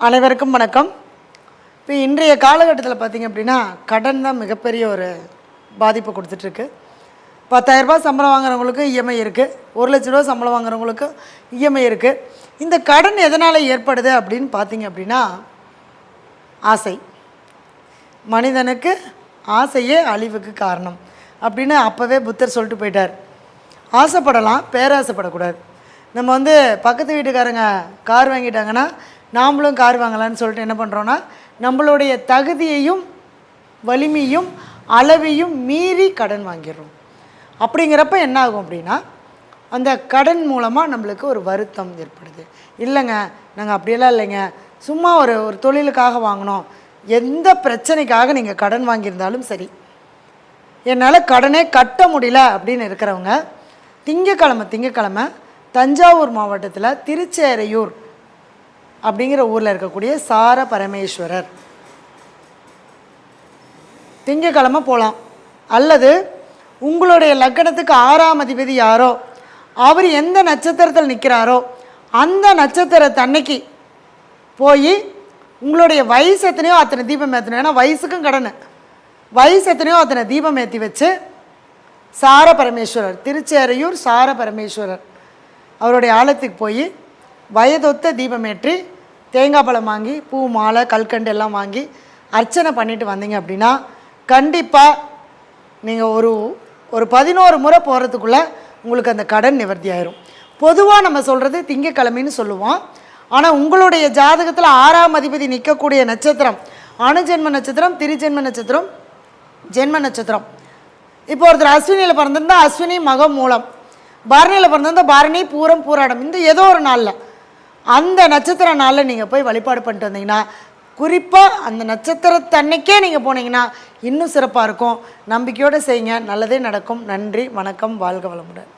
அனைவருக்கும் வணக்கம். இப்போ இன்றைய காலகட்டத்தில் பார்த்திங்க அப்படின்னா கடன் தான் மிகப்பெரிய ஒரு பாதிப்பு கொடுத்துட்ருக்கு. 10,000 ரூபாய் சம்பளம் வாங்குறவங்களுக்கு இஎம்ஐ இருக்குது, 1,00,000 ரூபா சம்பளம் வாங்குறவங்களுக்கு இஎம்ஐ இருக்குது. இந்த கடன் எதனால் ஏற்படுது அப்படின்னு பார்த்திங்க அப்படின்னா ஆசை. மனிதனுக்கு ஆசையே அழிவுக்கு காரணம் அப்படின்னு அப்போவே புத்தர் சொல்லிட்டு போயிட்டார். ஆசைப்படலாம், பேராசைப்படக்கூடாது. நம்ம பக்கத்து வீட்டுக்காரங்க கார் வாங்கிட்டாங்கன்னா நாமளும் கார் வாங்கலான்னு சொல்லிட்டு என்ன பண்ணுறோன்னா நம்மளுடைய தகுதியையும் வலிமையும் அளவையும் மீறி கடன் வாங்கிடுறோம். அப்படிங்கிறப்ப என்ன ஆகும் அப்படின்னா அந்த கடன் மூலமாக நம்மளுக்கு ஒரு வருத்தம் ஏற்படுது. இல்லைங்க, நாங்கள் அப்படியெல்லாம் இல்லைங்க, சும்மா ஒரு தொழிலுக்காக வாங்கினோம். எந்த பிரச்சனைக்காக நீங்கள் கடன் வாங்கியிருந்தாலும் சரி, என்னால் கடனே கட்ட முடியல அப்படின்னு இருக்கிறவங்க திங்கக்கிழமை தஞ்சாவூர் மாவட்டத்தில் திருச்சேரையூர் அப்படிங்கிற ஊரில் இருக்கக்கூடிய சார பரமேஸ்வரர் திங்கக்கிழமை போகலாம். அல்லது உங்களுடைய லக்கணத்துக்கு 6ஆம் அதிபதி யாரோ அவர் எந்த நட்சத்திரத்தில் நிற்கிறாரோ அந்த நட்சத்திரத்தன்னைக்கு போய் உங்களுடைய வயசு எத்தனையோ அத்தனை தீபம் ஏற்றணும். ஏன்னா வயசுக்கும் கடன், வயசு எத்தனையோ அத்தனை தீபம் ஏற்றி வச்சு சார பரமேஸ்வரர், திருச்சேரையூர் சார பரமேஸ்வரர் அவருடைய ஆலயத்துக்கு போய் வயதொத்த தீபமேற்றி தேங்காய் பழம் வாங்கி பூ மாலை கல்கண்டு எல்லாம் வாங்கி அர்ச்சனை பண்ணிட்டு வந்தீங்க அப்படின்னா கண்டிப்பாக நீங்கள் ஒரு 11 முறை போகிறதுக்குள்ளே உங்களுக்கு அந்த கடன் நிவர்த்தி ஆயிரும். பொதுவாக நம்ம சொல்கிறது திங்கக்கிழமைன்னு சொல்லுவோம். ஆனால் உங்களுடைய ஜாதகத்தில் 6ஆம் அதிபதி நிற்கக்கூடிய நட்சத்திரம் அணுஜென்ம நட்சத்திரம், திரிஜென்ம நட்சத்திரம், ஜென்ம நட்சத்திரம். இப்போ ஒருத்தர் அஸ்வினியில் பிறந்திருந்தால் அஸ்வினி மகம் மூலம், பரணியில் பிறந்திருந்தால் பரணி பூரம் பூராடம், இந்த ஏதோ ஒரு நாளில் அந்த நட்சத்திர நாளில் நீங்கள் போய் வழிபாடு பண்ணிட்டு வந்தீங்கன்னா, குறிப்பாக அந்த நட்சத்திரத்தன்னைக்கே நீங்கள் போனீங்கன்னா இன்னும் சிறப்பாக இருக்கும். நம்பிக்கையோடு செய்யுங்க, நல்லதே நடக்கும். நன்றி, வணக்கம், வாழ்க வளமுடன்.